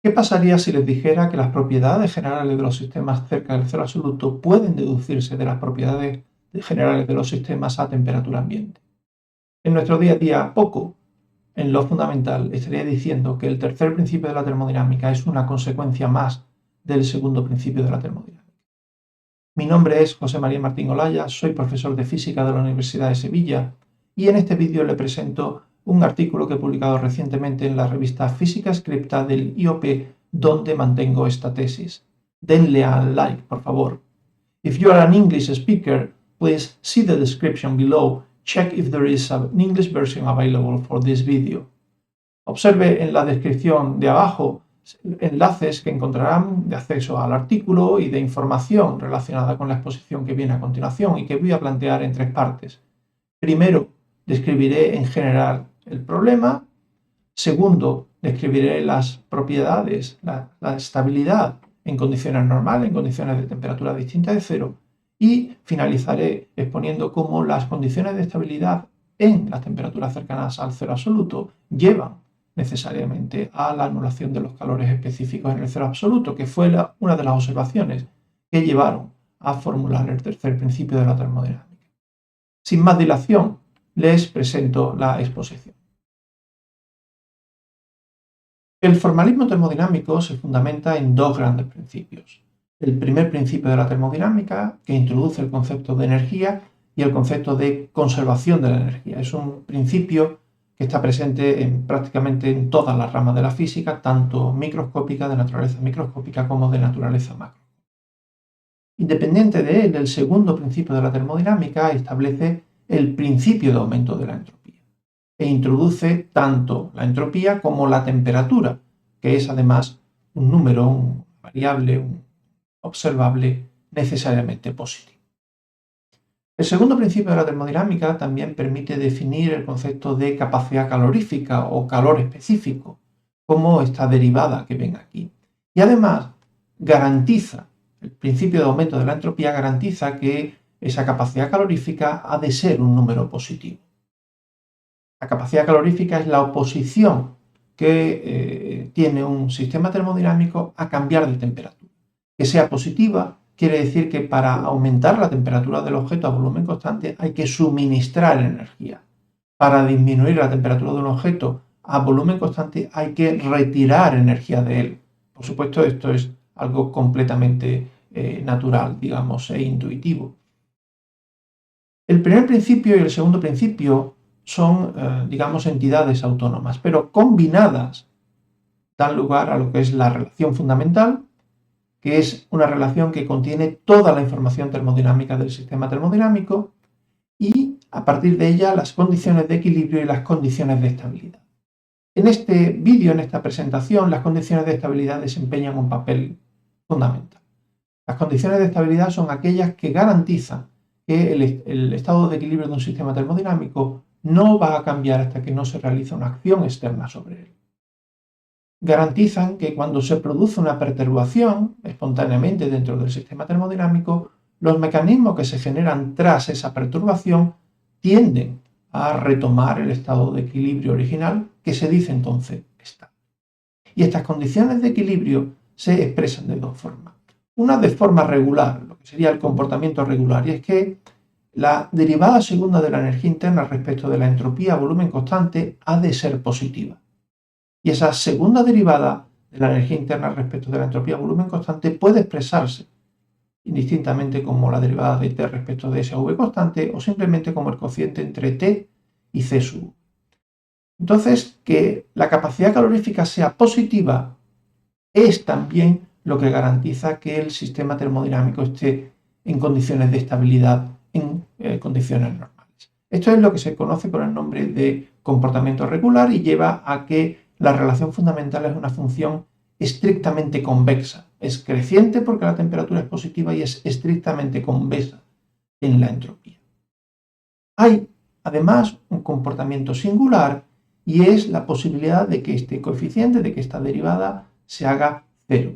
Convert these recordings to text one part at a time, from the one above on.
¿Qué pasaría si les dijera que las propiedades generales de los sistemas cerca del cero absoluto pueden deducirse de las propiedades generales de los sistemas a temperatura ambiente? En nuestro día a día, poco, en lo fundamental, estaría diciendo que el tercer principio de la termodinámica es una consecuencia más del segundo principio de la termodinámica. Mi nombre es José María Martín Olaya, soy profesor de física de la Universidad de Sevilla y en este vídeo le presento un artículo que he publicado recientemente en la revista Física Scripta del IOP, donde mantengo esta tesis. Denle al like, por favor. If you are an English speaker, please see the description below. Check if there is an English version available for this video. Observe en la descripción de abajo enlaces que encontrarán de acceso al artículo y de información relacionada con la exposición que viene a continuación y que voy a plantear en tres partes. Primero, describiré en general el problema. Segundo, describiré las propiedades, la estabilidad en condiciones normales, en condiciones de temperatura distinta de cero. Y finalizaré exponiendo cómo las condiciones de estabilidad en las temperaturas cercanas al cero absoluto llevan necesariamente a la anulación de los calores específicos en el cero absoluto, que fue una de las observaciones que llevaron a formular el tercer principio de la termodinámica. Sin más dilación, les presento la exposición. El formalismo termodinámico se fundamenta en dos grandes principios. El primer principio de la termodinámica, que introduce el concepto de energía y el concepto de conservación de la energía. Es un principio que está presente prácticamente en todas las ramas de la física, tanto microscópica, de naturaleza microscópica, como de naturaleza macro. Independiente de él, el segundo principio de la termodinámica establece el principio de aumento de la entropía e introduce tanto la entropía como la temperatura, que es además un número, una variable, un observable necesariamente positivo. El segundo principio de la termodinámica también permite definir el concepto de capacidad calorífica o calor específico, como esta derivada que ven aquí. Y además garantiza, el principio de aumento de la entropía garantiza que esa capacidad calorífica ha de ser un número positivo. La capacidad calorífica es la oposición que tiene un sistema termodinámico a cambiar de temperatura. Que sea positiva quiere decir que para aumentar la temperatura del objeto a volumen constante hay que suministrar energía. Para disminuir la temperatura de un objeto a volumen constante hay que retirar energía de él. Por supuesto, esto es algo completamente natural, digamos, e intuitivo. El primer principio y el segundo principio son, digamos, entidades autónomas, pero combinadas dan lugar a lo que es la relación fundamental, que es una relación que contiene toda la información termodinámica del sistema termodinámico y, a partir de ella, las condiciones de equilibrio y las condiciones de estabilidad. En este vídeo, en esta presentación, las condiciones de estabilidad desempeñan un papel fundamental. Las condiciones de estabilidad son aquellas que garantizan que el estado de equilibrio de un sistema termodinámico no va a cambiar hasta que no se realice una acción externa sobre él. Garantizan que cuando se produce una perturbación espontáneamente dentro del sistema termodinámico, los mecanismos que se generan tras esa perturbación tienden a retomar el estado de equilibrio original, que se dice entonces estable. Y estas condiciones de equilibrio se expresan de dos formas. Una de forma regular, lo que sería el comportamiento regular, y es que la derivada segunda de la energía interna respecto de la entropía a volumen constante ha de ser positiva. Y esa segunda derivada de la energía interna respecto de la entropía a volumen constante puede expresarse indistintamente como la derivada de T respecto de esa V constante o simplemente como el cociente entre T y C sub V. Entonces, que la capacidad calorífica sea positiva es también lo que garantiza que el sistema termodinámico esté en condiciones de estabilidad, en condiciones normales. Esto es lo que se conoce con el nombre de comportamiento regular y lleva a que la relación fundamental es una función estrictamente convexa. Es creciente porque la temperatura es positiva y es estrictamente convexa en la entropía. Hay además un comportamiento singular y es la posibilidad de que este coeficiente, de que esta derivada se haga cero.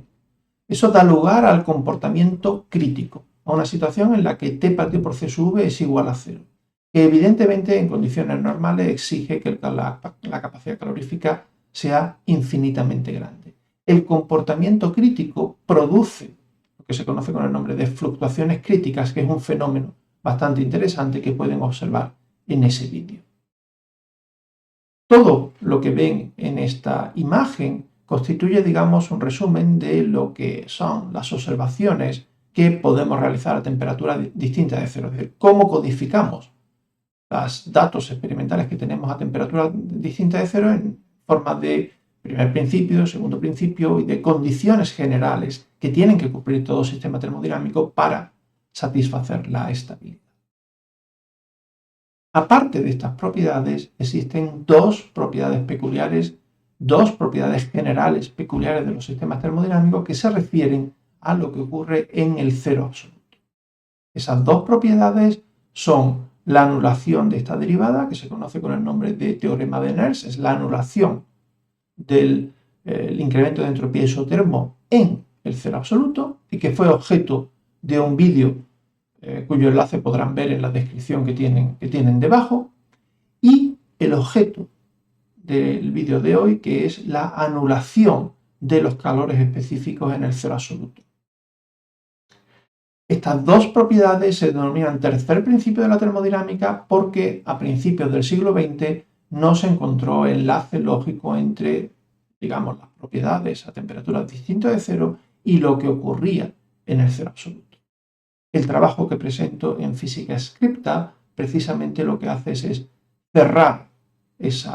Eso da lugar al comportamiento crítico, a una situación en la que T partido por C sub V es igual a cero, que evidentemente en condiciones normales exige que la capacidad calorífica sea infinitamente grande. el comportamiento crítico produce lo que se conoce con el nombre de fluctuaciones críticas, que es un fenómeno bastante interesante que pueden observar en ese vídeo. Todo lo que ven en esta imagen constituye, digamos, un resumen de lo que son las observaciones que podemos realizar a temperaturas distintas de cero, es decir, cómo codificamos los datos experimentales que tenemos a temperaturas distintas de cero en forma de primer principio, segundo principio y de condiciones generales que tienen que cumplir todo sistema termodinámico para satisfacer la estabilidad. Aparte de estas propiedades, existen dos propiedades peculiares, dos propiedades generales peculiares de los sistemas termodinámicos que se refieren a lo que ocurre en el cero absoluto. Esas dos propiedades son la anulación de esta derivada, que se conoce con el nombre de teorema de Nernst, es la anulación del incremento de entropía isotermo en el cero absoluto y que fue objeto de un vídeo cuyo enlace podrán ver en la descripción que tienen debajo, y el objeto del vídeo de hoy, que es la anulación de los calores específicos en el cero absoluto. Estas dos propiedades se denominan tercer principio de la termodinámica porque a principios del siglo XX no se encontró enlace lógico entre, digamos, las propiedades a temperaturas distintas de cero y lo que ocurría en el cero absoluto. El trabajo que presento en Física Scripta precisamente lo que hace es cerrar ese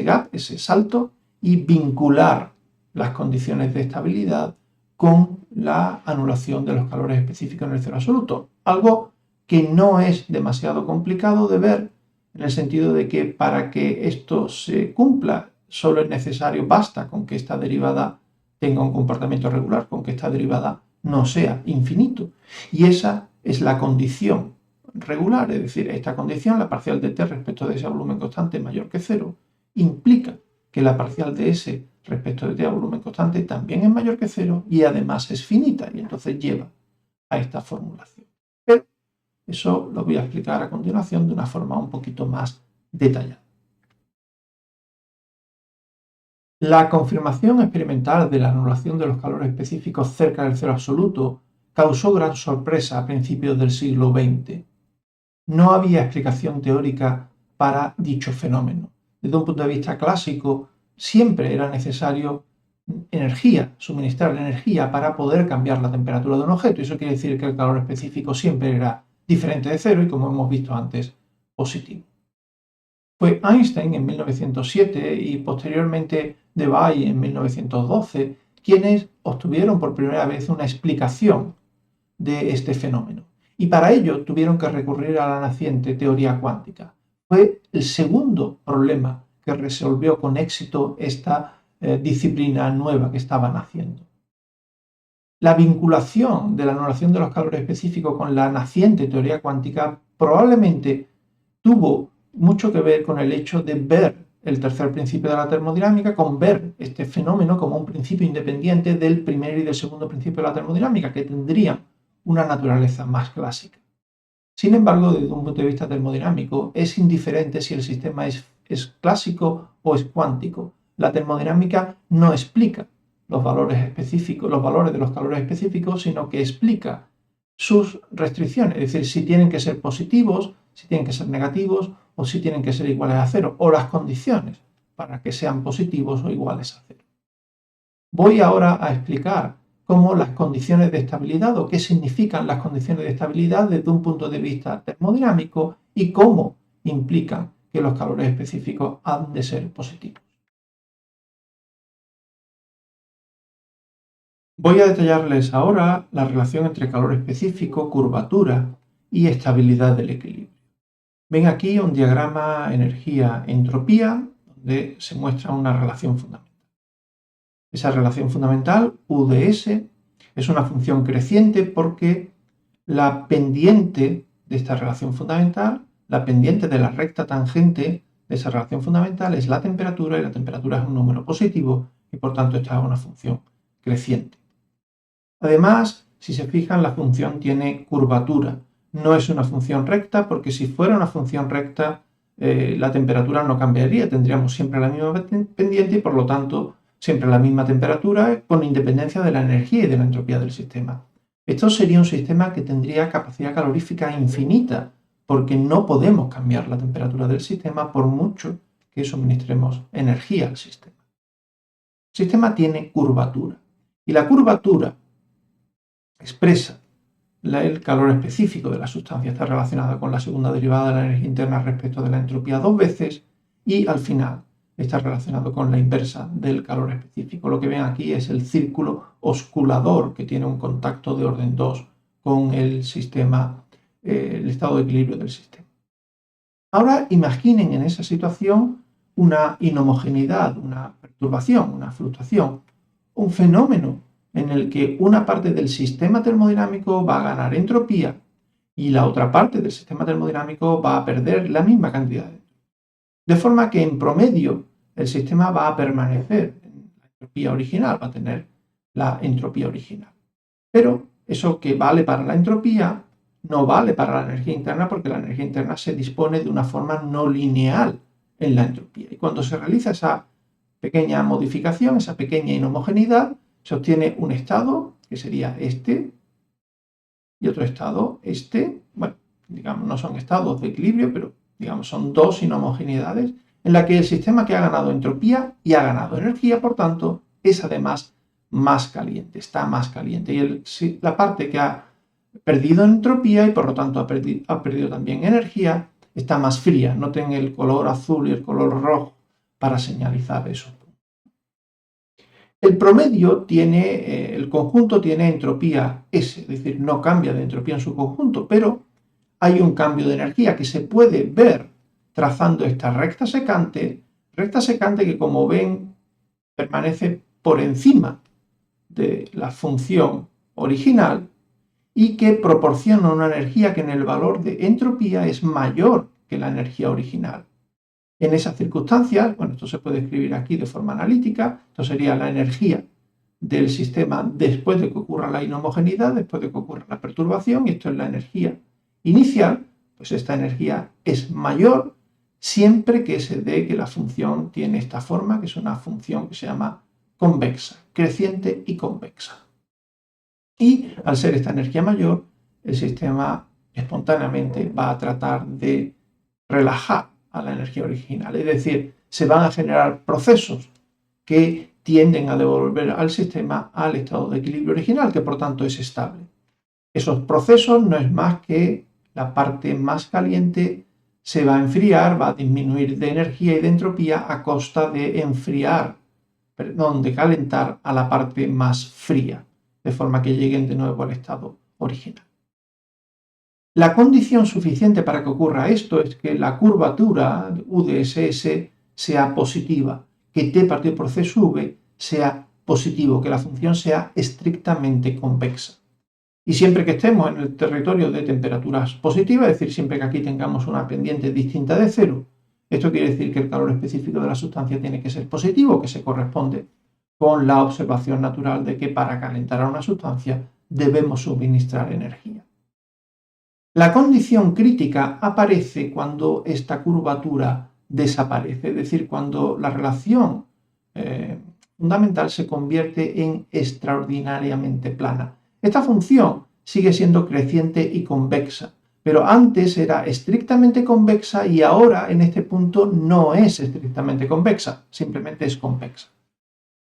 gap, ese salto, y vincular las condiciones de estabilidad con la anulación de los calores específicos en el cero absoluto. Algo que no es demasiado complicado de ver, en el sentido de que para que esto se cumpla solo es necesario, basta con que esta derivada tenga un comportamiento regular, con que esta derivada no sea infinito. Y esa es la condición regular, es decir, esta condición, la parcial de t respecto de ese volumen constante mayor que cero, implica que la parcial de s respecto de t a volumen constante también es mayor que cero y además es finita, y entonces lleva a esta formulación. Pero eso lo voy a explicar a continuación de una forma un poquito más detallada. La confirmación experimental de la anulación de los calores específicos cerca del cero absoluto causó gran sorpresa a principios del siglo XX. No había explicación teórica para dicho fenómeno. Desde un punto de vista clásico, siempre era necesario energía, suministrar energía para poder cambiar la temperatura de un objeto. Eso quiere decir que el calor específico siempre era diferente de cero y, como hemos visto antes, positivo. Fue Einstein en 1907 y posteriormente Debye en 1912 quienes obtuvieron por primera vez una explicación de este fenómeno. Y para ello tuvieron que recurrir a la naciente teoría cuántica. Fue el segundo problema que resolvió con éxito esta disciplina nueva que estaba naciendo. La vinculación de la anulación de los calores específicos con la naciente teoría cuántica probablemente tuvo mucho que ver con el hecho de ver el tercer principio de la termodinámica, con ver este fenómeno como un principio independiente del primer y del segundo principio de la termodinámica, que tendrían una naturaleza más clásica. Sin embargo, desde un punto de vista termodinámico, es indiferente si el sistema es clásico o es cuántico. La termodinámica no explica los valores específicos, los valores de los calores específicos, sino que explica sus restricciones, es decir, si tienen que ser positivos, si tienen que ser negativos o si tienen que ser iguales a cero, o las condiciones para que sean positivos o iguales a cero. Voy ahora a explicar cómo las condiciones de estabilidad o qué significan las condiciones de estabilidad desde un punto de vista termodinámico y cómo implican que los calores específicos han de ser positivos. Voy a detallarles ahora la relación entre calor específico, curvatura y estabilidad del equilibrio. Ven aquí un diagrama energía-entropía donde se muestra una relación fundamental. Esa relación fundamental, U de S, es una función creciente porque la pendiente de esta relación fundamental, la pendiente de la recta tangente de esa relación fundamental es la temperatura, y la temperatura es un número positivo y por tanto esta es una función creciente. Además, si se fijan, la función tiene curvatura. No es una función recta porque si fuera una función recta, la temperatura no cambiaría, tendríamos siempre la misma pendiente y por lo tanto siempre a la misma temperatura con independencia de la energía y de la entropía del sistema. Esto sería un sistema que tendría capacidad calorífica infinita, porque no podemos cambiar la temperatura del sistema por mucho que suministremos energía al sistema. El sistema tiene curvatura y la curvatura expresa el calor específico de la sustancia, está relacionada con la segunda derivada de la energía interna respecto de la entropía dos veces y al final está relacionado con la inversa del calor específico. Lo que ven aquí es el círculo osculador que tiene un contacto de orden 2 con el sistema, el estado de equilibrio del sistema. Ahora imaginen en esa situación una inhomogeneidad, una perturbación, una fluctuación, un fenómeno en el que una parte del sistema termodinámico va a ganar entropía y la otra parte del sistema termodinámico va a perder la misma cantidad de entropía. De forma que en promedio el sistema va a permanecer en la entropía original, va a tener la entropía original. Pero eso que vale para la entropía no vale para la energía interna porque la energía interna se dispone de una forma no lineal en la entropía. Y cuando se realiza esa pequeña modificación, esa pequeña inhomogeneidad, se obtiene un estado que sería este y otro estado este. Bueno, digamos, no son estados de equilibrio, pero digamos son dos inhomogeneidades en la que el sistema que ha ganado entropía y ha ganado energía, por tanto, es además más caliente, está más caliente. Y la parte que ha perdido entropía y por lo tanto ha perdido también energía, está más fría. Noten el color azul y el color rojo para señalizar eso. El promedio tiene, el conjunto tiene entropía S, es decir, no cambia de entropía en su conjunto, pero hay un cambio de energía que se puede ver trazando esta recta secante que como ven permanece por encima de la función original y que proporciona una energía que en el valor de entropía es mayor que la energía original. En esas circunstancias, bueno, esto se puede escribir aquí de forma analítica, esto sería la energía del sistema después de que ocurra la inhomogeneidad, después de que ocurra la perturbación, y esto es la energía inicial, pues esta energía es mayor siempre que se dé que la función tiene esta forma, que es una función que se llama convexa, creciente y convexa. Y al ser esta energía mayor, el sistema espontáneamente va a tratar de relajar a la energía original. Es decir, se van a generar procesos que tienden a devolver al sistema al estado de equilibrio original, que por tanto es estable. Esos procesos no es más que la parte más caliente se va a enfriar, va a disminuir de energía y de entropía a costa de enfriar, perdón, de calentar a la parte más fría, de forma que lleguen de nuevo al estado original. La condición suficiente para que ocurra esto es que la curvatura U de SS sea positiva, que T partido por C sub sea positivo, que la función sea estrictamente convexa. Y siempre que estemos en el territorio de temperaturas positivas, es decir, siempre que aquí tengamos una pendiente distinta de cero, esto quiere decir que el calor específico de la sustancia tiene que ser positivo, que se corresponde con la observación natural de que para calentar a una sustancia debemos suministrar energía. La condición crítica aparece cuando esta curvatura desaparece, es decir, cuando la relación fundamental se convierte en extraordinariamente plana. Esta función sigue siendo creciente y convexa, pero antes era estrictamente convexa y ahora en este punto no es estrictamente convexa, simplemente es convexa.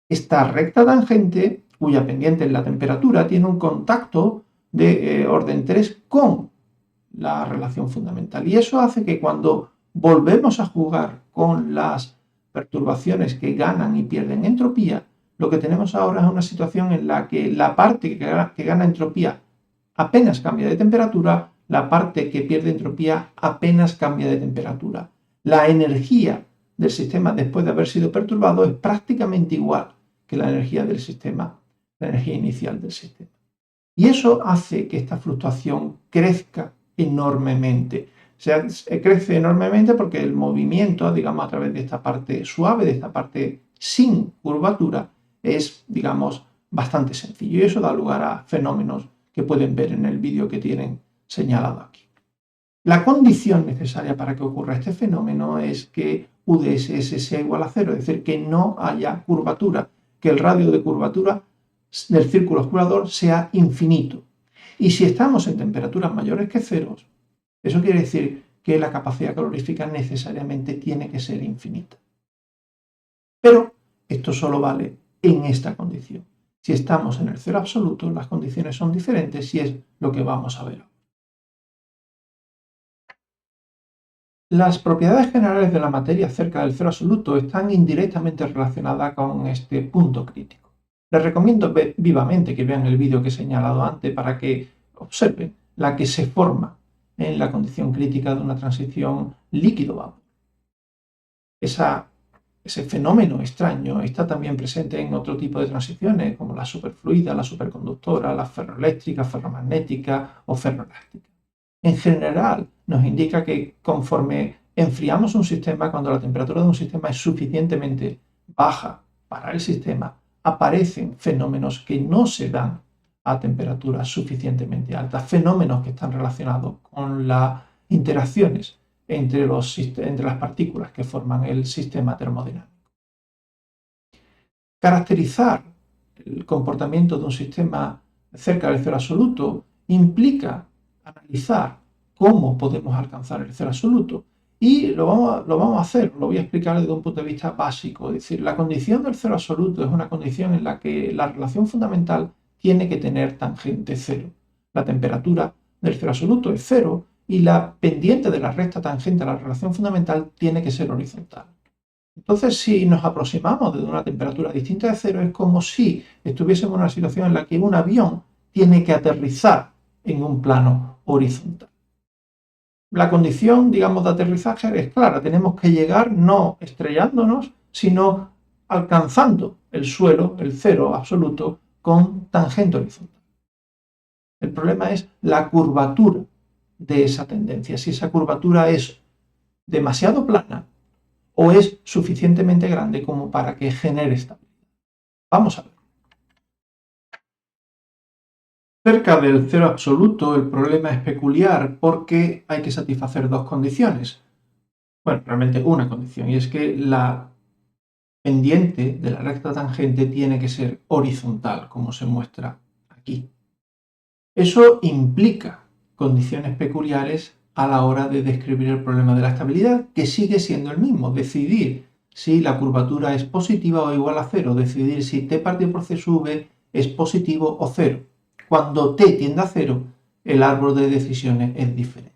Esta recta tangente, cuya pendiente es la temperatura, tiene un contacto de orden 3 con la relación fundamental. Y eso hace que cuando volvemos a jugar con las perturbaciones que ganan y pierden entropía, lo que tenemos ahora es una situación en la que la parte que gana entropía apenas cambia de temperatura, la parte que pierde entropía apenas cambia de temperatura. La energía del sistema después de haber sido perturbado es prácticamente igual que la energía del sistema, la energía inicial del sistema. Y eso hace que esta fluctuación crezca enormemente. Crece enormemente porque el movimiento, digamos, a través de esta parte suave, de esta parte sin curvatura, es, digamos, bastante sencillo. Y eso da lugar a fenómenos que pueden ver en el vídeo que tienen señalado aquí. La condición necesaria para que ocurra este fenómeno es que UdSS sea igual a 0, es decir, que no haya curvatura, que el radio de curvatura del círculo oscurador sea infinito. Y si estamos en temperaturas mayores que 0, eso quiere decir que la capacidad calorífica necesariamente tiene que ser infinita. Pero esto solo vale en esta condición. Si estamos en el cero absoluto, las condiciones son diferentes y es lo que vamos a ver. Las propiedades generales de la materia cerca del cero absoluto están indirectamente relacionadas con este punto crítico. Les recomiendo vivamente que vean el vídeo que he señalado antes para que observen la que se forma en la condición crítica de una transición líquido-vapor. Ese fenómeno extraño está también presente en otro tipo de transiciones, como la superfluida, la superconductora, la ferroeléctrica, ferromagnética o ferroelástica. En general, nos indica que conforme enfriamos un sistema, cuando la temperatura de un sistema es suficientemente baja para el sistema, aparecen fenómenos que no se dan a temperaturas suficientemente altas, fenómenos que están relacionados con las interacciones entre las partículas que forman el sistema termodinámico. Caracterizar el comportamiento de un sistema cerca del cero absoluto implica analizar cómo podemos alcanzar el cero absoluto y lo vamos a hacer, lo voy a explicar desde un punto de vista básico. Es decir, la condición del cero absoluto es una condición en la que la relación fundamental tiene que tener tangente cero. La temperatura del cero absoluto es cero y la pendiente de la recta tangente a la relación fundamental tiene que ser horizontal. Entonces, si nos aproximamos desde una temperatura distinta de cero, es como si estuviésemos en una situación en la que un avión tiene que aterrizar en un plano horizontal. La condición, digamos, de aterrizaje es clara. Tenemos que llegar no estrellándonos, sino alcanzando el suelo, el cero absoluto, con tangente horizontal. El problema es la curvatura de esa tendencia. Si esa curvatura es demasiado plana, o es suficientemente grande como para que genere estabilidad. Vamos a ver. Cerca del cero absoluto el problema es peculiar porque hay que satisfacer dos condiciones. Bueno, realmente una condición, y es que la pendiente de la recta tangente tiene que ser horizontal, como se muestra aquí. Eso implica condiciones peculiares a la hora de describir el problema de la estabilidad, que sigue siendo el mismo, decidir si la curvatura es positiva o igual a cero, decidir si t partido por c sub v es positivo o cero. Cuando t tiende a cero, el árbol de decisiones es diferente.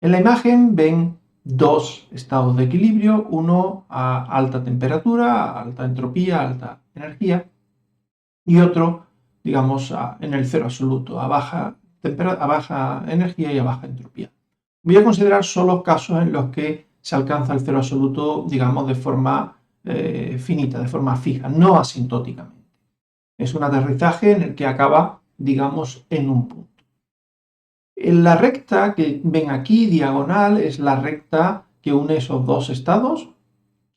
En la imagen ven dos estados de equilibrio, uno a alta temperatura, alta entropía, alta energía, y otro, digamos, en el cero absoluto, a baja energía y a baja entropía. Voy a considerar solo casos en los que se alcanza el cero absoluto, digamos, de forma finita, de forma fija, no asintóticamente. Es un aterrizaje en el que acaba, digamos, en un punto. La recta que ven aquí, diagonal, es la recta que une esos dos estados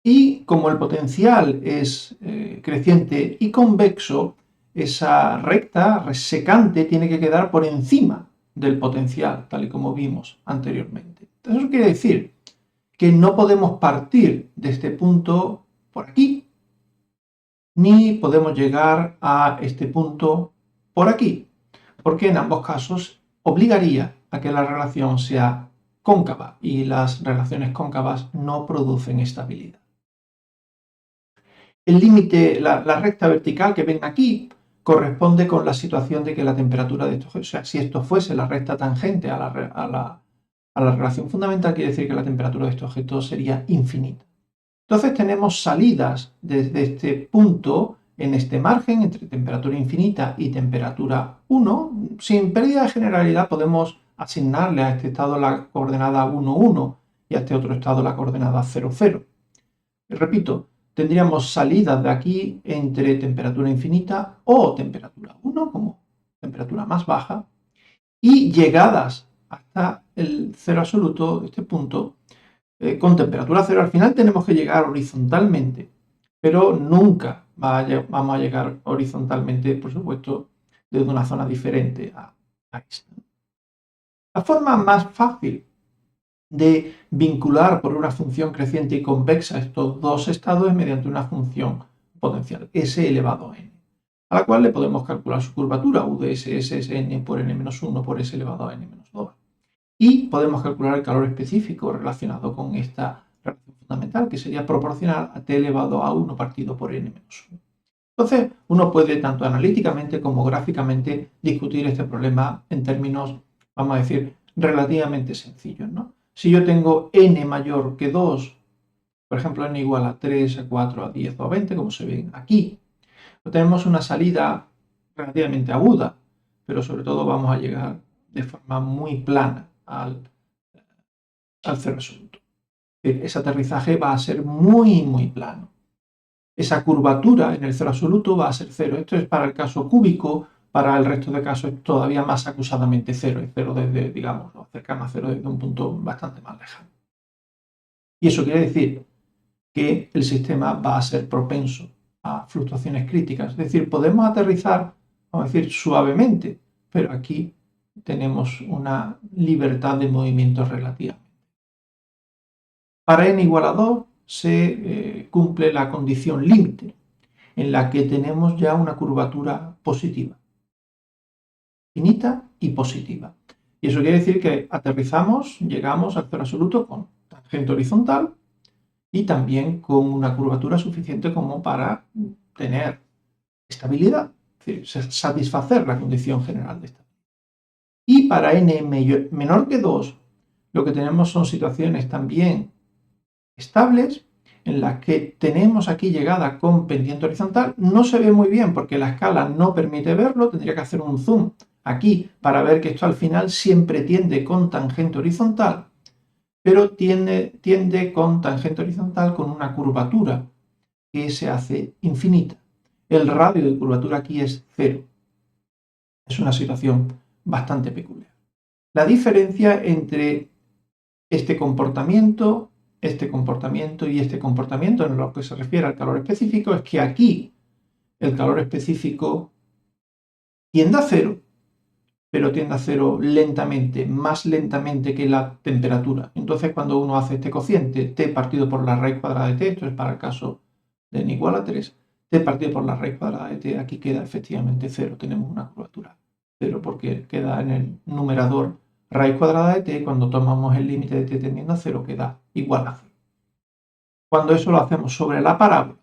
y como el potencial es creciente y convexo, esa recta resecante tiene que quedar por encima del potencial, tal y como vimos anteriormente. Entonces, eso quiere decir que no podemos partir de este punto por aquí, ni podemos llegar a este punto por aquí, porque en ambos casos obligaría a que la relación sea cóncava y las relaciones cóncavas no producen estabilidad. El límite, la recta vertical que ven aquí, corresponde con la situación de que la temperatura de estos objetos, o sea, si esto fuese la recta tangente a la relación fundamental, quiere decir que la temperatura de estos objetos sería infinita. Entonces tenemos salidas desde este punto, en este margen, entre temperatura infinita y temperatura 1. Sin pérdida de generalidad podemos asignarle a este estado la coordenada 1, 1 y a este otro estado la coordenada 0, 0. Y repito, tendríamos salidas de aquí entre temperatura infinita o temperatura 1 como temperatura más baja y llegadas hasta el cero absoluto, este punto, con temperatura cero. Al final tenemos que llegar horizontalmente, pero nunca vamos a llegar horizontalmente, por supuesto, desde una zona diferente a esta. La forma más fácil de vincular por una función creciente y convexa estos dos estados es mediante una función potencial, s elevado a n, a la cual le podemos calcular su curvatura, u de s es n por n-1 por s elevado a n-2. Y podemos calcular el calor específico relacionado con esta relación fundamental, que sería proporcional a t elevado a 1 partido por n-1. Entonces, uno puede tanto analíticamente como gráficamente discutir este problema en términos, vamos a decir, relativamente sencillos, ¿no? Si yo tengo n mayor que 2, por ejemplo, n igual a 3, a 4, a 10 o a 20, como se ven aquí, pues tenemos una salida relativamente aguda, pero sobre todo vamos a llegar de forma muy plana al cero absoluto. Ese aterrizaje va a ser muy, muy plano. Esa curvatura en el cero absoluto va a ser cero. Esto es para el caso cúbico, para el resto de casos es todavía más acusadamente cero. Es cero desde, digamos, cercano a cero desde un punto bastante más lejano. Y eso quiere decir que el sistema va a ser propenso a fluctuaciones críticas. Es decir, podemos aterrizar, vamos a decir, suavemente, pero aquí tenemos una libertad de movimiento relativa. Para n igual a 2 se cumple la condición límite, en la que tenemos ya una curvatura positiva, finita y positiva. Y eso quiere decir que aterrizamos, llegamos al cero absoluto con tangente horizontal y también con una curvatura suficiente como para tener estabilidad, es decir, satisfacer la condición general de estabilidad. Y para n menor que 2, lo que tenemos son situaciones también estables en las que tenemos aquí llegada con pendiente horizontal. No se ve muy bien porque la escala no permite verlo, tendría que hacer un zoom aquí para ver que esto al final siempre tiende con tangente horizontal, pero tiende con tangente horizontal con una curvatura que se hace infinita. El radio de curvatura aquí es cero. Es una situación bastante peculiar. La diferencia entre este comportamiento y este comportamiento en lo que se refiere al calor específico es que aquí el calor específico tiende a cero, pero tiende a cero lentamente, más lentamente que la temperatura. Entonces, cuando uno hace este cociente, t partido por la raíz cuadrada de t, esto es para el caso de n igual a 3, t partido por la raíz cuadrada de t, aquí queda efectivamente cero, tenemos una curvatura cero porque queda en el numerador raíz cuadrada de t, cuando tomamos el límite de t tendiendo a cero, queda igual a cero. Cuando eso lo hacemos sobre la parábola,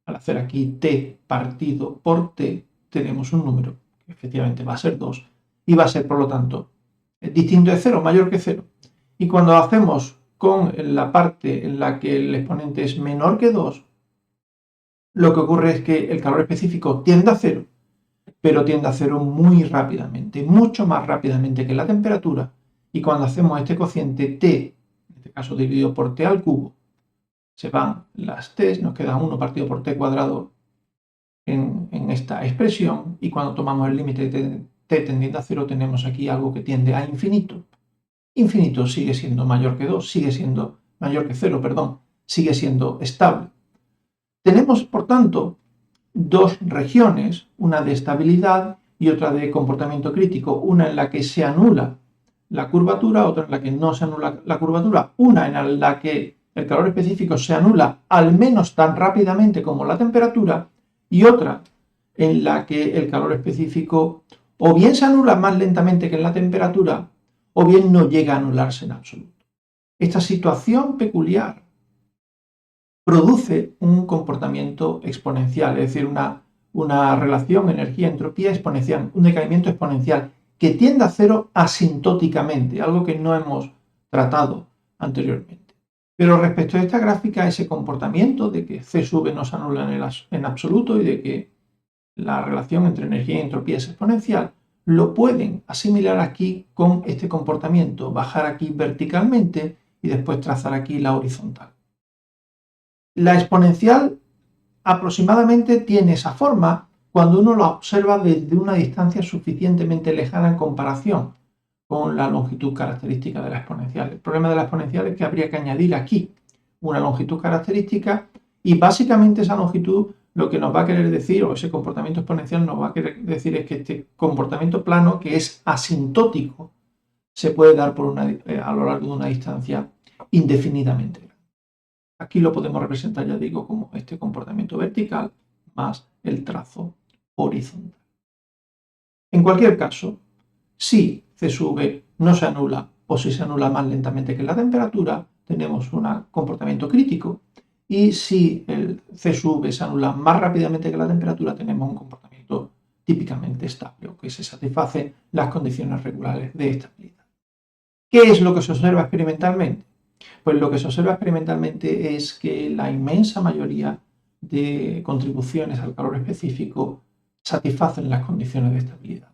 al hacer aquí t partido por t, tenemos un número que efectivamente va a ser 2 y va a ser, por lo tanto, distinto de 0, mayor que 0. Y cuando lo hacemos con la parte en la que el exponente es menor que 2, lo que ocurre es que el calor específico tiende a 0, pero tiende a 0 muy rápidamente, mucho más rápidamente que la temperatura. Y cuando hacemos este cociente t, en este caso dividido por t al cubo, se van las t, nos queda 1 partido por t cuadrado en esta expresión, y cuando tomamos el límite de t tendiendo a 0 tenemos aquí algo que tiende a infinito. Infinito sigue siendo mayor que 2, sigue siendo mayor que 0, perdón, sigue siendo estable. Tenemos, por tanto, dos regiones, una de estabilidad y otra de comportamiento crítico, una en la que se anula la curvatura, otra en la que no se anula la curvatura, una en la que el calor específico se anula al menos tan rápidamente como la temperatura, y otra en la que el calor específico o bien se anula más lentamente que en la temperatura, o bien no llega a anularse en absoluto. Esta situación peculiar produce un comportamiento exponencial, es decir, una relación energía-entropía exponencial, un decaimiento exponencial que tiende a cero asintóticamente, algo que no hemos tratado anteriormente. Pero respecto a esta gráfica, ese comportamiento de que C sube no se anula en absoluto y de que la relación entre energía y entropía es exponencial, lo pueden asimilar aquí con este comportamiento, bajar aquí verticalmente y después trazar aquí la horizontal. La exponencial aproximadamente tiene esa forma cuando uno la observa desde una distancia suficientemente lejana en comparación con la longitud característica de la exponencial. El problema de la exponencial es que habría que añadir aquí una longitud característica y básicamente esa longitud lo que nos va a querer decir, o ese comportamiento exponencial nos va a querer decir es que este comportamiento plano, que es asintótico se puede dar a lo largo de una distancia indefinidamente grande. Aquí lo podemos representar, ya digo, como este comportamiento vertical más el trazo horizontal. En cualquier caso, si C sub V no se anula o si se anula más lentamente que la temperatura, tenemos un comportamiento crítico, y si el C sub V se anula más rápidamente que la temperatura, tenemos un comportamiento típicamente estable, o que se satisfacen las condiciones regulares de estabilidad. ¿Qué es lo que se observa experimentalmente? Pues lo que se observa experimentalmente es que la inmensa mayoría de contribuciones al calor específico satisfacen las condiciones de estabilidad.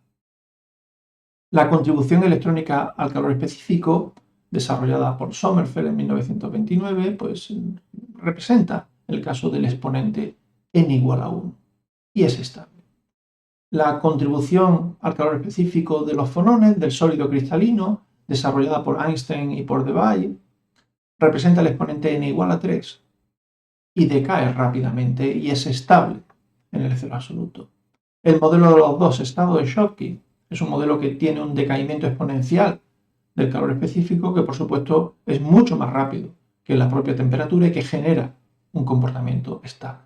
La contribución electrónica al calor específico, desarrollada por Sommerfeld en 1929, pues representa el caso del exponente n igual a 1 y es estable. La contribución al calor específico de los fonones del sólido cristalino, desarrollada por Einstein y por Debye, representa el exponente n igual a 3 y decae rápidamente y es estable en el cero absoluto. El modelo de los dos estados de Schottky es un modelo que tiene un decaimiento exponencial del calor específico que, por supuesto, es mucho más rápido que la propia temperatura y que genera un comportamiento estable.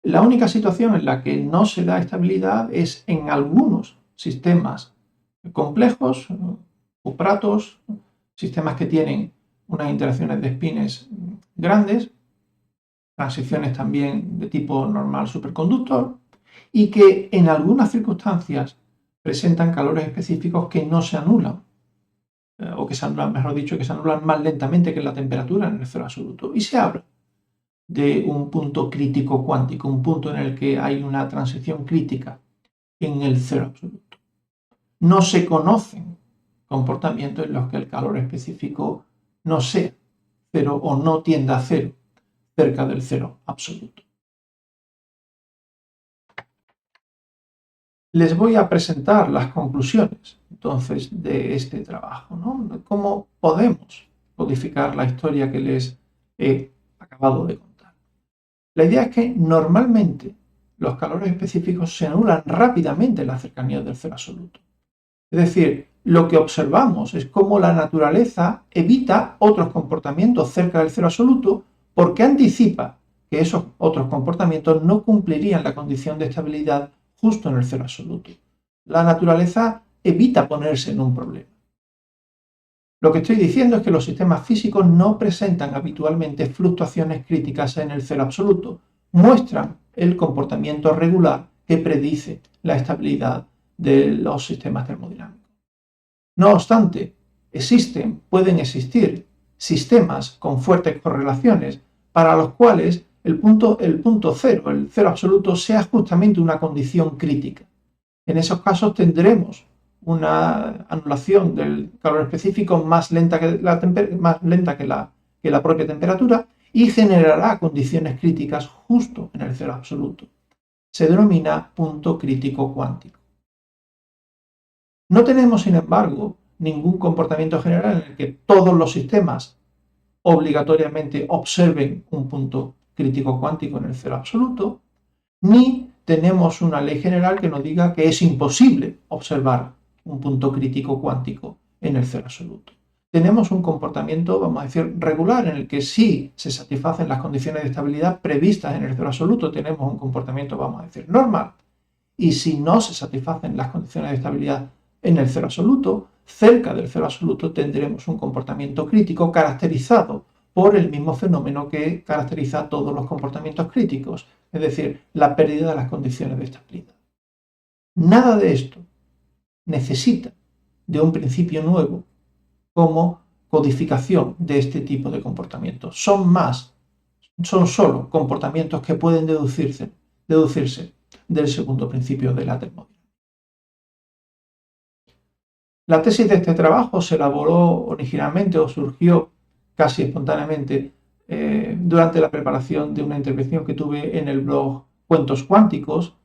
La única situación en la que no se da estabilidad es en algunos sistemas complejos, cupratos, sistemas que tienen unas interacciones de espines grandes, transiciones también de tipo normal superconductor, y que en algunas circunstancias presentan calores específicos que no se anulan, o que se anulan, mejor dicho, que se anulan más lentamente que la temperatura en el cero absoluto. Y se habla de un punto crítico cuántico, un punto en el que hay una transición crítica en el cero absoluto. No se conocen comportamientos en los que el calor específico no sea cero o no tienda a cero cerca del cero absoluto. Les voy a presentar las conclusiones entonces de este trabajo, ¿no? Cómo podemos codificar la historia que les he acabado de contar. La idea es que normalmente los calores específicos se anulan rápidamente en la cercanía del cero absoluto. Es decir, lo que observamos es cómo la naturaleza evita otros comportamientos cerca del cero absoluto porque anticipa que esos otros comportamientos no cumplirían la condición de estabilidad justo en el cero absoluto. La naturaleza evita ponerse en un problema. Lo que estoy diciendo es que los sistemas físicos no presentan habitualmente fluctuaciones críticas en el cero absoluto, muestran el comportamiento regular que predice la estabilidad de los sistemas termodinámicos. No obstante, pueden existir sistemas con fuertes correlaciones para los cuales el punto cero, el cero absoluto, sea justamente una condición crítica. En esos casos tendremos una anulación del calor específico más lenta que la propia temperatura y generará condiciones críticas justo en el cero absoluto. Se denomina punto crítico cuántico. No tenemos, sin embargo, ningún comportamiento general en el que todos los sistemas obligatoriamente observen un punto crítico cuántico en el cero absoluto, ni tenemos una ley general que nos diga que es imposible observar un punto crítico cuántico en el cero absoluto. Tenemos un comportamiento, vamos a decir, regular, en el que sí se satisfacen las condiciones de estabilidad previstas en el cero absoluto, tenemos un comportamiento, vamos a decir, normal. Y si no se satisfacen las condiciones de estabilidad en el cero absoluto, cerca del cero absoluto tendremos un comportamiento crítico caracterizado por el mismo fenómeno que caracteriza a todos los comportamientos críticos, es decir, la pérdida de las condiciones de estabilidad. Nada de esto necesita de un principio nuevo como codificación de este tipo de comportamientos. Son solo comportamientos que pueden deducirse del segundo principio de la termodinámica. La tesis de este trabajo se elaboró originalmente o surgió casi espontáneamente durante la preparación de una intervención que tuve en el blog Cuentos Cuánticos,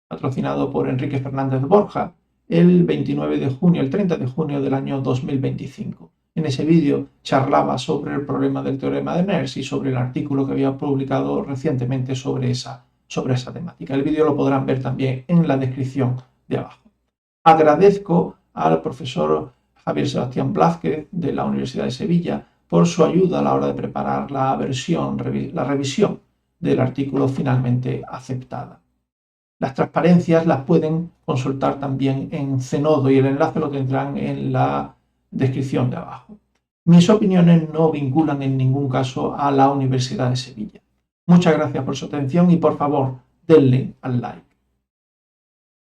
patrocinado por Enrique Fernández Borja, el 30 de junio del año 2025. En ese vídeo charlaba sobre el problema del teorema de Nernst y sobre el artículo que había publicado recientemente sobre esa temática. El vídeo lo podrán ver también en la descripción de abajo. Agradezco al profesor Javier Sebastián Blázquez de la Universidad de Sevilla por su ayuda a la hora de preparar la revisión del artículo finalmente aceptada. Las transparencias las pueden consultar también en Zenodo y el enlace lo tendrán en la descripción de abajo. Mis opiniones no vinculan en ningún caso a la Universidad de Sevilla. Muchas gracias por su atención y por favor denle al like.